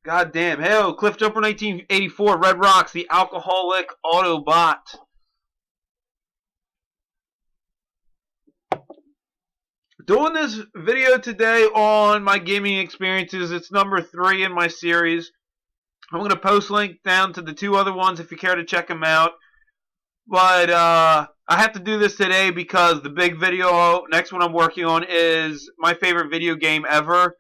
God damn. Hell, Cliff Jumper 1984, Red Rocks, the alcoholic Autobot. Doing this video today on my gaming experiences. It's number 3 in my series. I'm going to post link down to the 2 other ones if you care to check them out. But I have to do this today because the big video, next one I'm working on, is my favorite video game ever.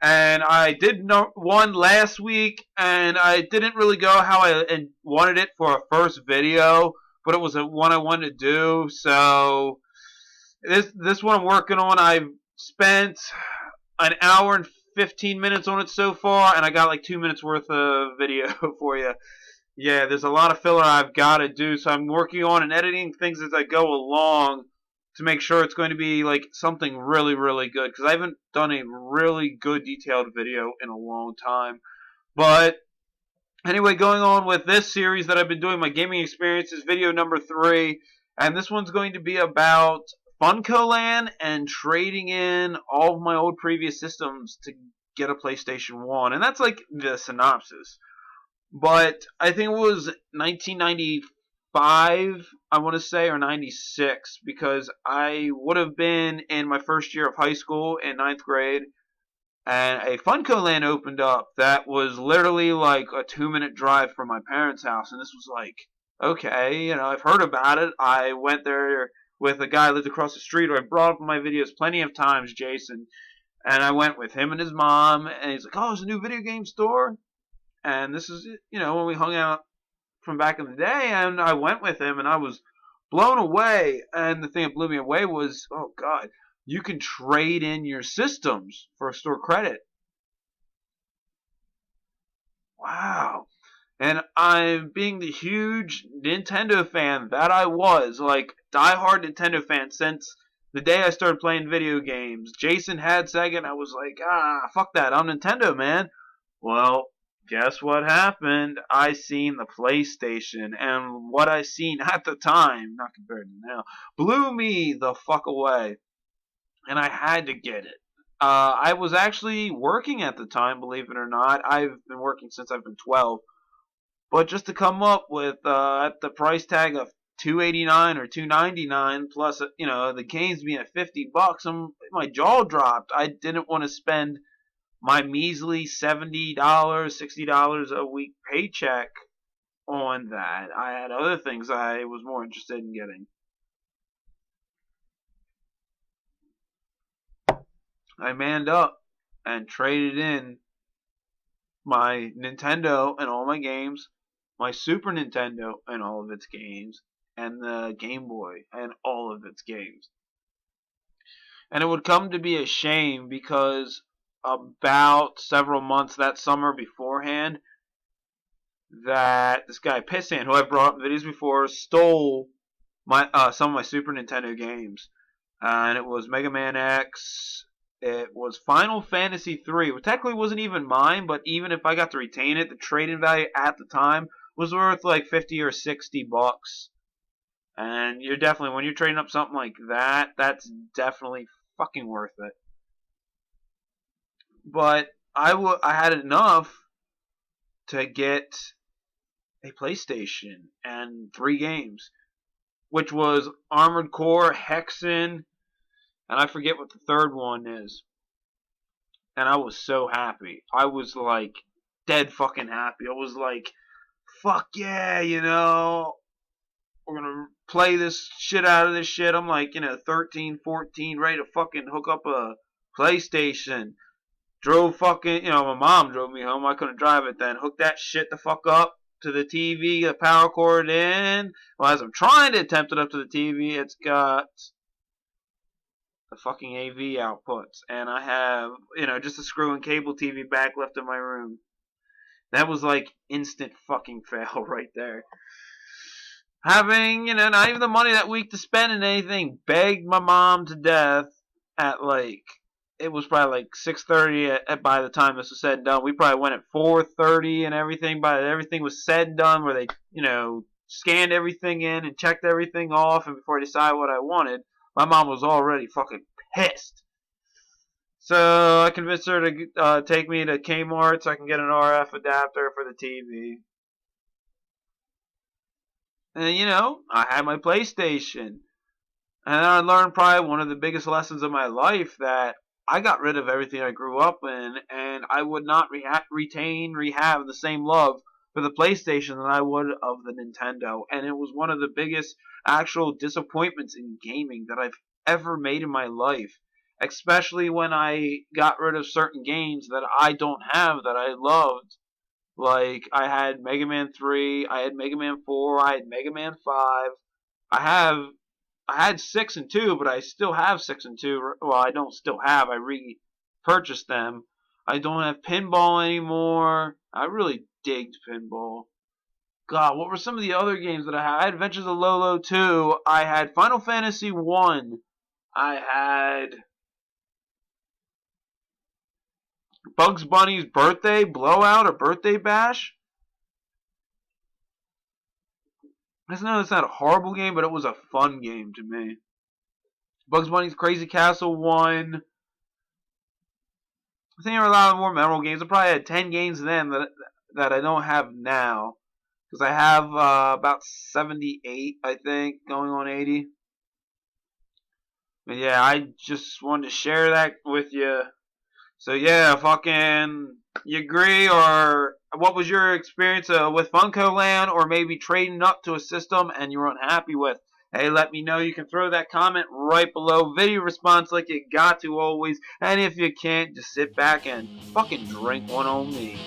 And I did one last week, and I didn't really go how I wanted it for a first video, but it was one I wanted to do. So this one I'm working on, I've spent an hour and 15 minutes on it so far, and I got like 2 minutes worth of video for you. Yeah, there's a lot of filler I've got to do, so I'm working on and editing things as I go along to make sure it's going to be like something really, really good, because I haven't done a really good detailed video in a long time. But anyway, going on with this series that I've been doing, my gaming experiences, video number 3, and this one's going to be about Funcoland and trading in all of my old previous systems to get a PlayStation 1, and that's like the synopsis. But I think it was 1995, I want to say, or 96, because I would have been in my first year of high school in 9th grade, and a Funcoland opened up that was literally like a 2-minute drive from my parents' house, and this was like, okay, you know, I've heard about it. I went there with a guy who lived across the street, who I brought up in my videos plenty of times, Jason, and I went with him and his mom, and he's like, oh, there's a new video game store? And this is, you know, when we hung out from back in the day, and I went with him, and I was blown away. And the thing that blew me away was, oh, God, you can trade in your systems for store credit. Wow. And I'm being the huge Nintendo fan that I was, like, diehard Nintendo fan since the day I started playing video games. Jason had Sega, and I was like, fuck that, I'm Nintendo, man. Well, guess what happened? I seen the PlayStation, and what I seen at the time, not compared to now, blew me the fuck away. And I had to get it. I was actually working at the time, believe it or not. I've been working since I've been 12. But just to come up with at the price tag of $289 or $299 plus, you know, the games being at $50, my jaw dropped. I didn't want to spend my measly $70, $60 a week paycheck on that. I had other things I was more interested in getting. I manned up and traded in my Nintendo and all my games, my Super Nintendo and all of its games, and the Game Boy and all of its games. And it would come to be a shame because about several months that summer beforehand, that this guy Pissan, who I've brought up in videos before, stole my some of my Super Nintendo games. And it was Mega Man X, it was Final Fantasy 3, which technically wasn't even mine, but even if I got to retain it, the trade-in value at the time was worth like 50 or 60 bucks. And you're definitely, when you're trading up something like that, that's definitely fucking worth it. But I had enough to get a PlayStation and 3 games, which was Armored Core, Hexen, and I forget what the third one is. And I was so happy. I was like dead fucking happy. I was like, fuck yeah, you know, we're gonna play this shit out of this shit. I'm like, you know, 13, 14, ready to fucking hook up a PlayStation. Drove fucking, you know, my mom drove me home. I couldn't drive it then. Hooked that shit the fuck up to the TV, the power cord in. Well, as I'm trying to attempt it up to the TV, it's got the fucking AV outputs. And I have, you know, just a screw and cable TV back left in my room. That was like instant fucking fail right there. Having, you know, not even the money that week to spend in anything, begged my mom to death at like, it was probably like 6:30 by the time this was said and done. We probably went at 4:30 and everything. By everything was said and done, where they, you know, scanned everything in and checked everything off, and before I decided what I wanted, my mom was already fucking pissed. So I convinced her to take me to Kmart so I can get an RF adapter for the TV. And, you know, I had my PlayStation. And I learned probably one of the biggest lessons of my life, that I got rid of everything I grew up in, and I would not rehab the same love for the PlayStation that I would of the Nintendo. And it was one of the biggest actual disappointments in gaming that I've ever made in my life. Especially when I got rid of certain games that I don't have that I loved. Like, I had Mega Man 3, I had Mega Man 4, I had Mega Man 5. I have I had 6 and 2, but I still have 6 and 2. Well, I don't still have. I repurchased them. I don't have pinball anymore. I really digged pinball. God, what were some of the other games that I had? I had Adventures of Lolo 2. I had Final Fantasy 1. I had Bugs Bunny's Birthday Blowout or Birthday Bash. I know it's not a horrible game, but it was a fun game to me. Bugs Bunny's Crazy Castle 1. I think there were a lot of more memorable games. I probably had 10 games then that I don't have now. Because I have about 78, I think, going on 80. But yeah, I just wanted to share that with you. So yeah, fucking, you agree, or what was your experience with Funcoland, or maybe trading up to a system and you were unhappy with? Hey, let me know. You can throw that comment right below. Video response like you got to always. And if you can't, just sit back and fucking drink one on me.